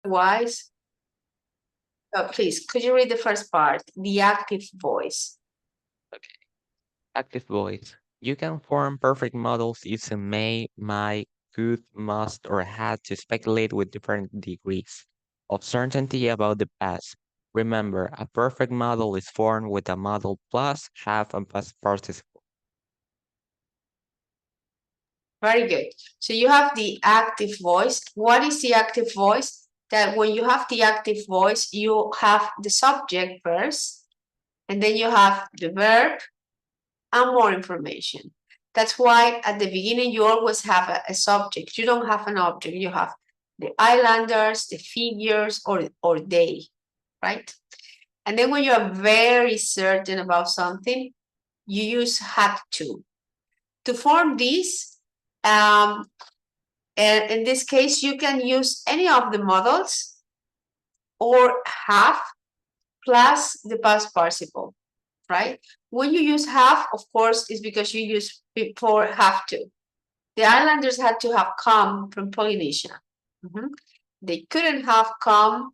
Otherwise, oh, please, could you read the first part? The active voice. Okay. Active voice. You can form perfect models using may, might, could, must, or had to speculate with different degrees of certainty about the past. Remember, a perfect model is formed with a model plus, have, and past participle. Very good. So you have the active voice. What is the active voice? That when you have the active voice, you have the subject first, and then you have the verb and more information. That's why at the beginning you always have a subject. You don't have an object. You have the islanders, the figures, or they, right? And then when you are very certain about something, you use had to. To form this, and in this case, you can use any of the models or have plus the past participle, right? When you use have, of course, it's because you use before have to. The islanders had to have come from Polynesia. They couldn't have come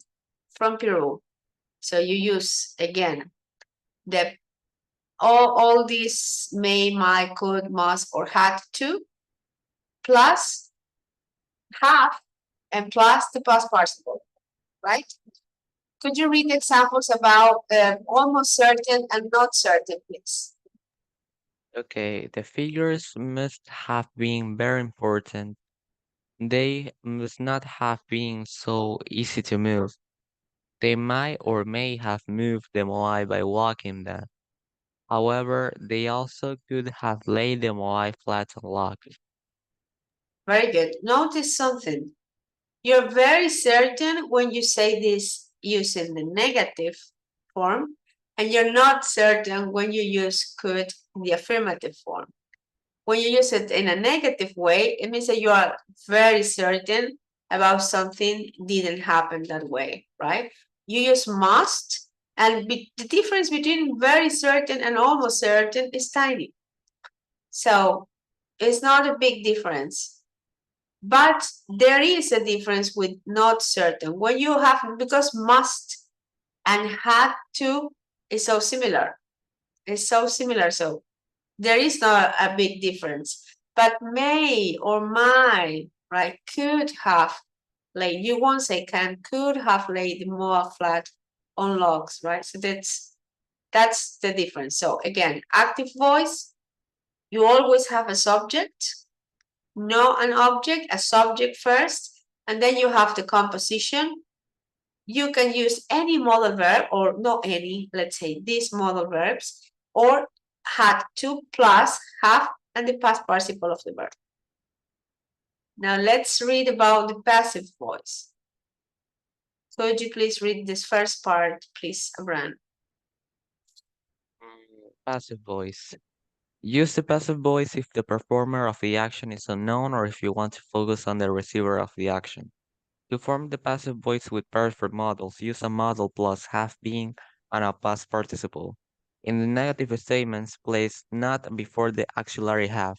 from Peru. So you use again the all these may, might, could, must, or had to plus have and plus the past participle, right? Could you read examples about almost certain and not certain, please? Okay, the figures must have been very important. They must not have been so easy to move. They might or may have moved the Moai by walking them. However, they also could have laid the Moai flat on logs. Very good. Notice something. You're very certain when you say this using the negative form, and you're not certain when you use could in the affirmative form. When you use it in a negative way, it means that you are very certain about something didn't happen that way, right? You use must, and the difference between very certain and almost certain is tiny. So it's not a big difference. But there is a difference with not certain. When you have, because must and had to is so similar. It's so similar. So there is not a big difference. But may or might, right, could have laid, you won't say can, could have laid more flat on logs, right? So that's the difference. So again, active voice, you always have a subject, no an object, a subject first, and then you have the composition. You can use any modal verb or not any, let's say these modal verbs, or had to plus have and the past participle of the verb. Now let's read about the passive voice. Could you please read this first part, please, Abran? Passive voice. Use the passive voice if the performer of the action is unknown or if you want to focus on the receiver of the action. To form the passive voice with perfect models, use a model plus have been and a past participle. In the negative statements, place not before the auxiliary have.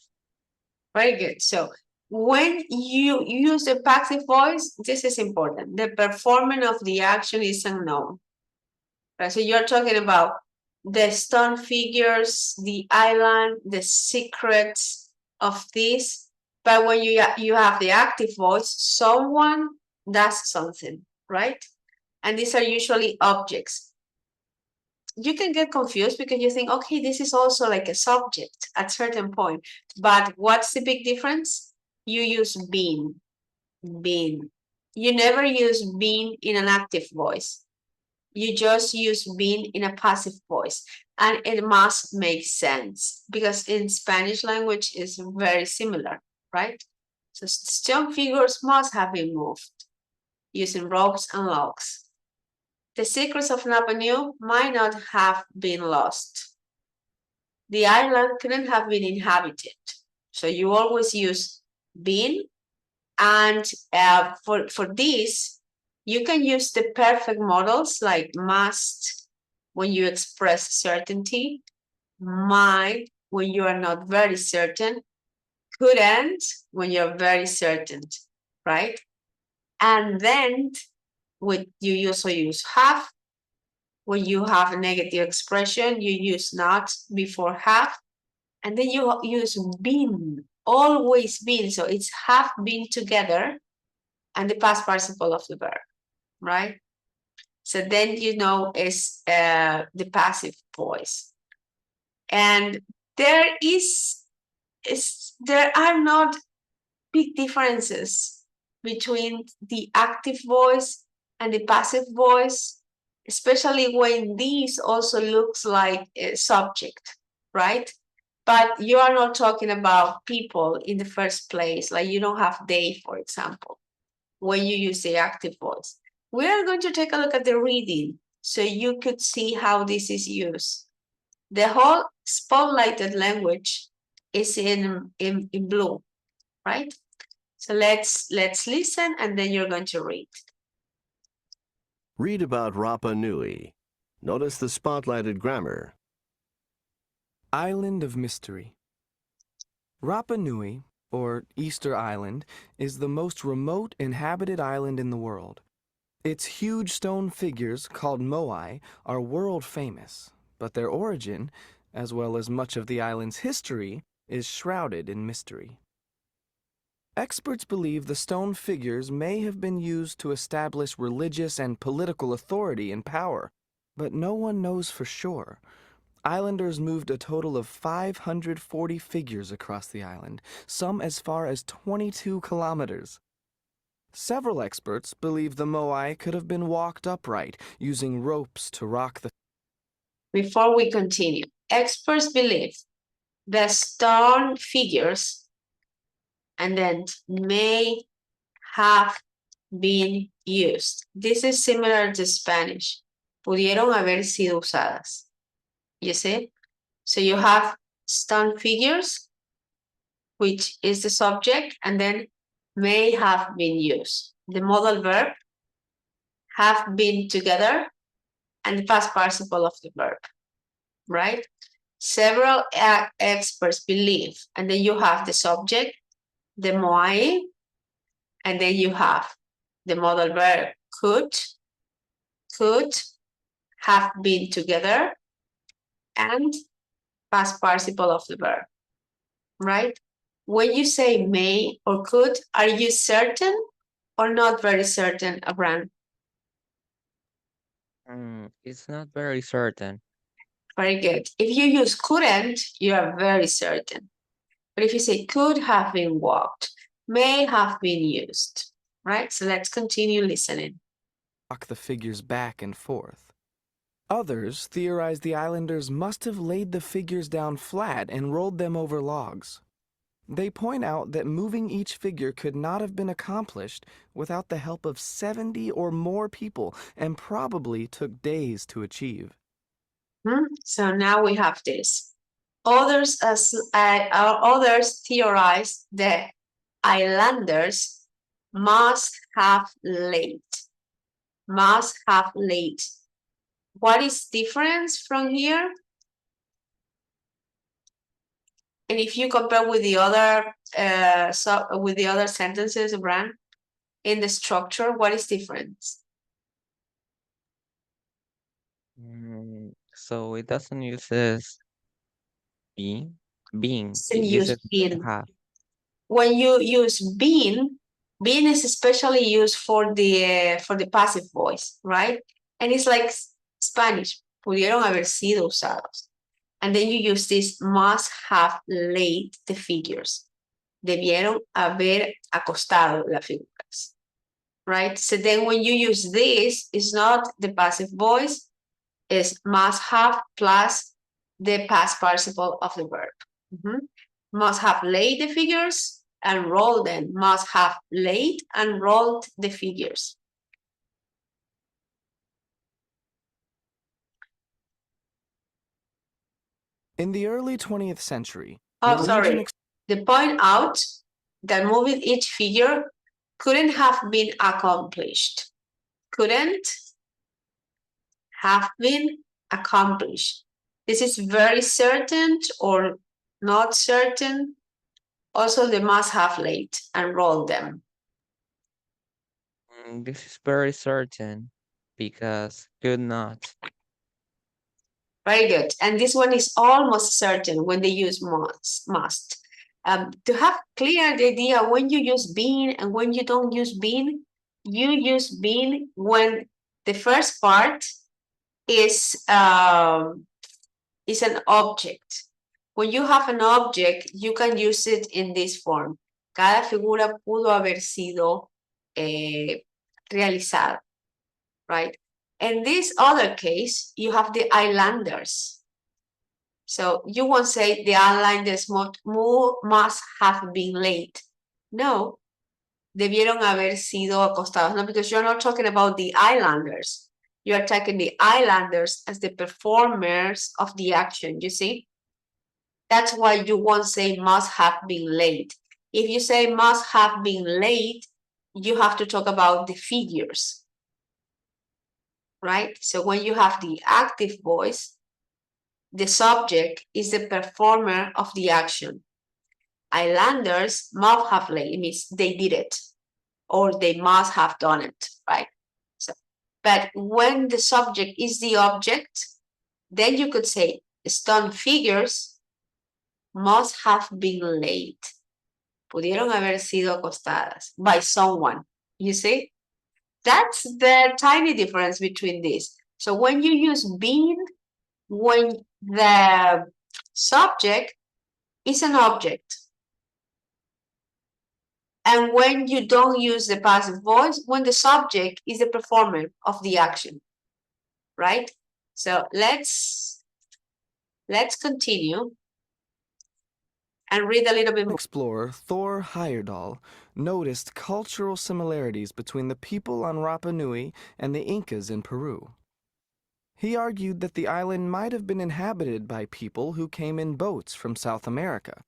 Very good. So when you use the passive voice, this is important. The performance of the action is unknown. Right? So you're talking about the stone figures, the island, the secrets of this. But when you have the active voice, someone does something, right? And these are usually objects. You can get confused because you think, okay, this is also like a subject at certain point. But what's the big difference? You use been, been. You never use been in an active voice. You just use been in a passive voice. And it must make sense because in Spanish language is very similar, right? So stone figures must have been moved using ropes and logs. The secrets of Napa New might not have been lost. The island couldn't have been inhabited. So you always use been. And for this, you can use the perfect models like must when you express certainty, might when you are not very certain, couldn't when you're very certain, right? And then you also use have. When you have a negative expression, you use not before have. And then you use been, always been. So it's have been together and the past participle of the verb, right? So then you know is the passive voice. And there are not big differences between the active voice and the passive voice, especially when these also looks like a subject, right? But you are not talking about people in the first place, like you don't have they, for example, when you use the active voice. We are going to take a look at the reading so you could see how this is used. The whole spotlighted language is in blue, right? So let's listen and then you're going to read. Read about Rapa Nui. Notice the spotlighted grammar. Island of Mystery. Rapa Nui, or Easter Island, is the most remote inhabited island in the world. Its huge stone figures, called moai, are world famous, but their origin, as well as much of the island's history, is shrouded in mystery. Experts believe the stone figures may have been used to establish religious and political authority and power, but no one knows for sure. Islanders moved a total of 540 figures across the island, some as far as 22 kilometers. Several experts believe the moai could have been walked upright, using ropes to rock the... Before we continue, experts believe the stone figures and then may have been used. This is similar to Spanish. Pudieron haber sido usadas. You see? So you have stone figures, which is the subject, and then may have been used. The modal verb, have been together, and the past participle of the verb, right? Several experts believe, and then you have the subject, the moai, and then you have the modal verb could have been together, and past participle of the verb, right? When you say may or could, are you certain or not very certain, Abraham? It's not very certain. Very good. If you use couldn't, you are very certain. But if you say could have been walked, may have been used, right? So let's continue listening. rock the figures back and forth. Others theorize the islanders must have laid the figures down flat and rolled them over logs. They point out that moving each figure could not have been accomplished without the help of 70 or more people and probably took days to achieve. So now we have this. Others theorize that islanders must have laid. What is difference from here? And if you compare with the other sentences, Bran, in the structure, what is difference? So it doesn't use being. And It use uses been. have. When you use been is especially used for the passive voice, right? And it's like Spanish, pudieron haber sido usados. And then you use this must have laid the figures. Debieron haber acostado las figuras, right? So then when you use this, it's not the passive voice, it's must have plus the past participle of the verb. Must have laid the figures and rolled them. Must have laid and rolled the figures. In the early 20th century, sorry. They point out that moving each figure couldn't have been accomplished. Couldn't have been accomplished. This is very certain or not certain. Also, they must have laid and rolled them. This is very certain because could not. Very good. And this one is almost certain when they use must. To have clear the idea when you use been and when you don't use been, you use been when the first part is an object. When you have an object, you can use it in this form. Cada figura pudo haber sido realizada, right? In this other case, you have the islanders. So you won't say the islanders must have been late. No, debieron haber sido acostados. No, because you're not talking about the islanders. You are taking the islanders as the performers of the action, you see? That's why you won't say must have been late. If you say must have been late, you have to talk about the figures, right? So when you have the active voice, the subject is the performer of the action. Islanders must have late, it means they did it, or they must have done it, right? So, but when the subject is the object, then you could say stone figures must have been late. Pudieron haber sido acostadas by someone. You see? That's the tiny difference between this. So when you use been, when the subject is an object, and when you don't use the passive voice, when the subject is the performer of the action, right? So let's continue and read a little bit more. Explorer Thor Heyerdahl noticed cultural similarities between the people on Rapa Nui and the Incas in Peru. He argued that the island might have been inhabited by people who came in boats from South America.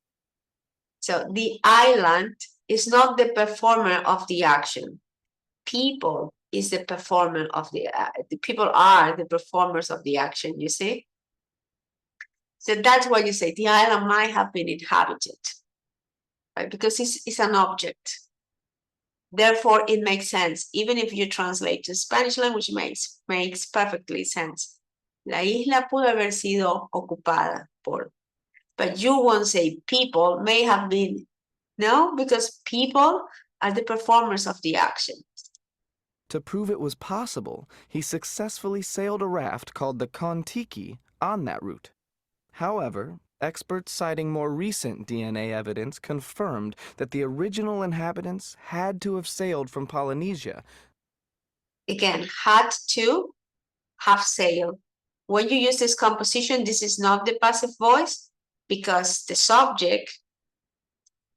So the island is not the performer of the action. People is the performer of the people are the performers of the action, you see? So that's why you say the island might have been inhabited, right? Because it's an object. Therefore, it makes sense. Even if you translate to Spanish language, makes perfectly sense. La isla pudo haber sido ocupada por, but you won't say people may have been. No, because people are the performers of the action. To prove it was possible, he successfully sailed a raft called the Kon-Tiki on that route. However, experts citing more recent DNA evidence confirmed that the original inhabitants had to have sailed from Polynesia. Again, had to have sailed. When you use this composition, this is not the passive voice because the subject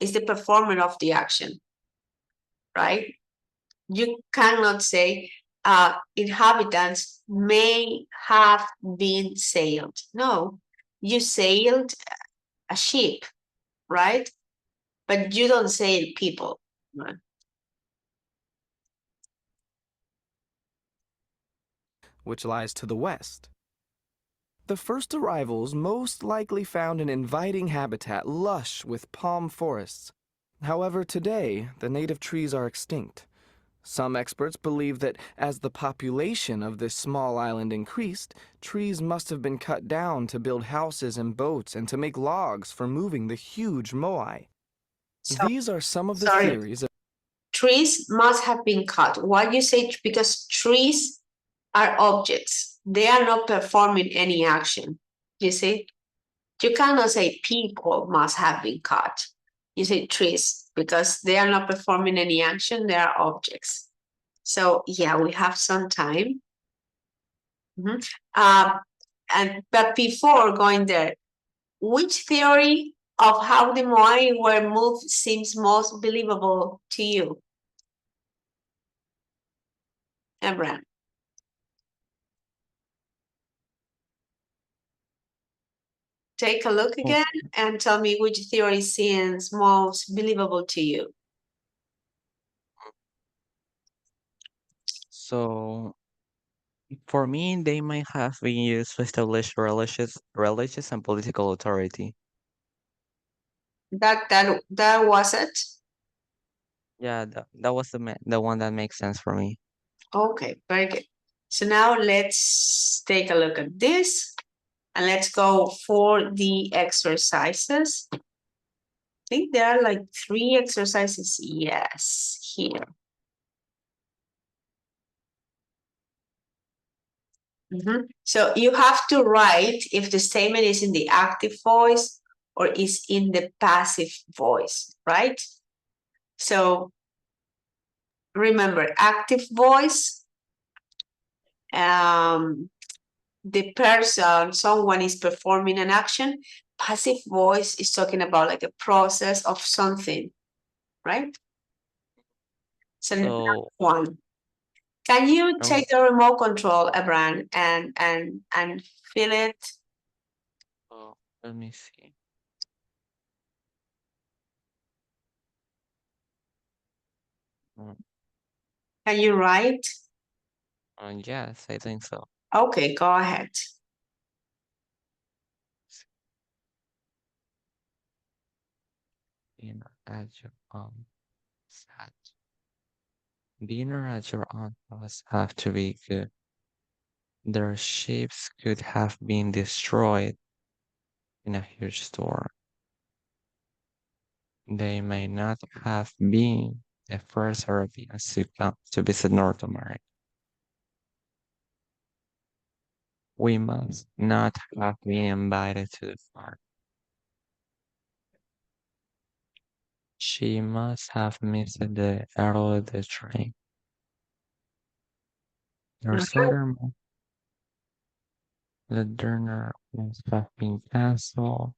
is the performer of the action, right? You cannot say inhabitants may have been sailed. No, you sailed a ship, right? But you don't sail people. Right? Which lies to the west. The first arrivals most likely found an inviting habitat lush with palm forests. However, today, the native trees are extinct. Some experts believe that as the population of this small island increased, trees must have been cut down to build houses and boats and to make logs for moving the huge moai. So, These are some of the sorry. theories. Trees must have been cut. Why you say? Because trees are objects. They are not performing any action. You see? You cannot say people must have been cut. You say trees because they are not performing any action. They are objects. So yeah, we have some time. But before going there, which theory of how the Moai were moved seems most believable to you? Abraham. Take a look again and tell me which theory seems most believable to you. So, for me, they might have been used to establish religious and political authority. That was it. Yeah, that was the one that makes sense for me. Okay, very good. So now let's take a look at this and let's go for the exercises. I think there are like 3 exercises. Yes, here. So you have to write if the statement is in the active voice or is in the passive voice, right? So remember, active voice, the person, someone is performing an action. Passive voice is talking about like a process of something, right? So So, one. Can you um, take the remote control, Abran, and fill it? oh, let me see. Mm, Can you write? yes, I think so. Okay, go ahead. Dinner at your aunt's house. Dinner at your aunt's house have to be good. Their ships could have been destroyed in a huge storm. They may not have been the first Europeans to come to visit North America. We must not have been invited to the party. She must have missed the early the train. Their southern the dinner must have been cancelled.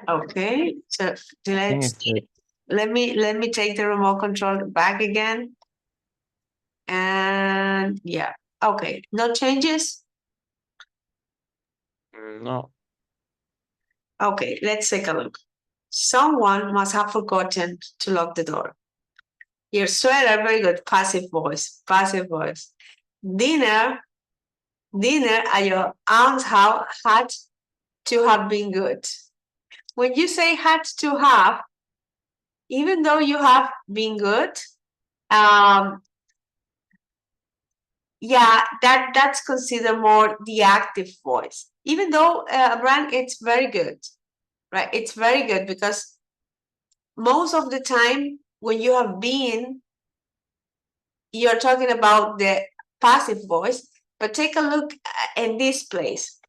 Okay, so I think let's it's good. let me take the remote control back again. And yeah, okay, no changes. No. Okay, let's take a look. Someone must have forgotten to lock the door. Your sweater, very good. Passive voice, passive voice. Dinner, dinner at your aunt's house had to have been good. When you say had to have, even though you have been good, um, yeah, that's considered more the active voice. Even though Brand, it's very good, right? It's very good because most of the time when you have been, you're talking about the passive voice. But take a look in this place.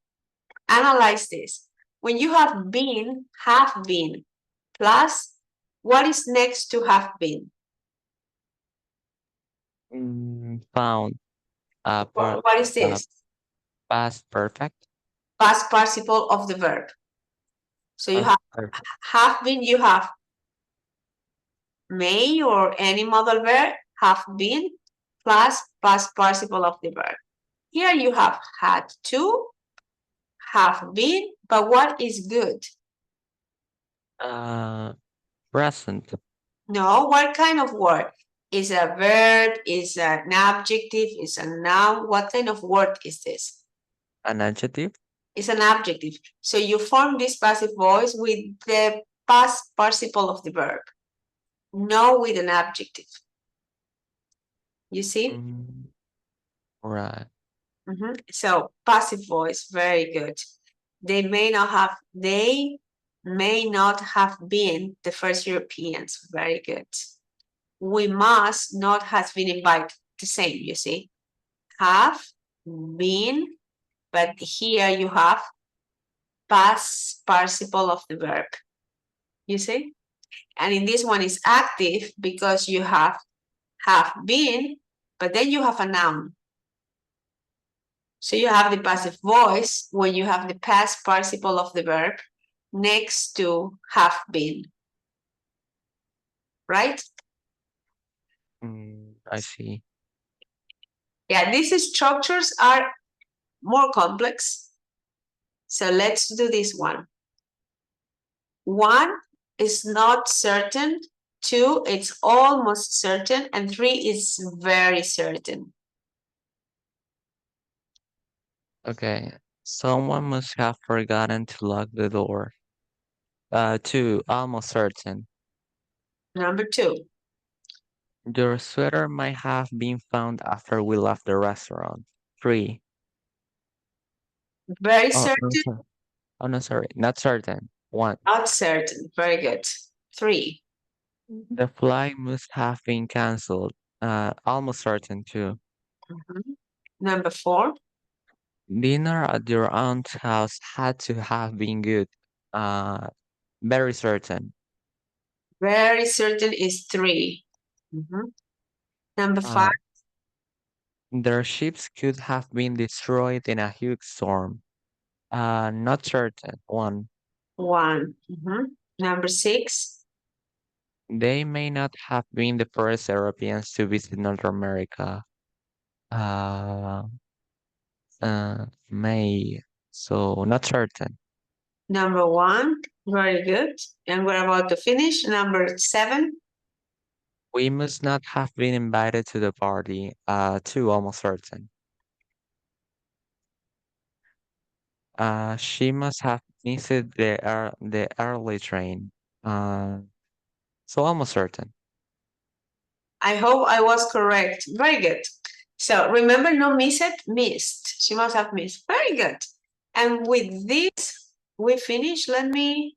Analyze this. When you have been plus, what is next to have been? Found. What is this? Past perfect. Past participle of the verb. So you Past perfect. have been, you have may or any modal verb, have been, plus past participle of the verb. Here you have had to, have been, but what is good? Present. No, what kind of word? Is a verb, is an adjective, is a noun? What kind of word is this? An adjective. It's an adjective. So you form this passive voice with the past participle of the verb, no with an adjective. You see? Right. So passive voice, very good. They may not have been the first Europeans. Very good. We must not have been invited. The same, you see. Have been, but here you have past participle of the verb. You see? And in this one is active because you have been, but then you have a noun. So you have the passive voice when you have the past participle of the verb next to have been. Right? I see. Yeah, these structures are more complex. So let's do this one. 1 is not certain, 2 it's almost certain, and 3 is very certain. Okay. Someone must have forgotten to lock the door. 2, almost certain. Number 2. Your sweater might have been found after we left the restaurant. 3. Very Oh, no, certain, sorry. Oh, no, sorry. Not certain. 1. not certain. Very good. 3. The flight must have been canceled. Almost certain too. Mhm. Number 4. Dinner at your aunt's house had to have been good. Uh, very certain. Very certain is 3. Mhm. Number 5. Uh, their ships could have been destroyed in a huge storm. Not certain. 1. 1. Mhm. Number 6. They may not have been the first Europeans to visit North America. Uh, may. So not certain. Number 1. Very good. And we're about to finish. Number 7. We must not have been invited to the party. 2, almost certain. She must have missed the early train. So almost certain. I hope I was correct. Very good. So remember, no miss it, missed. She must have missed. Very good. And with this, we finish. Let me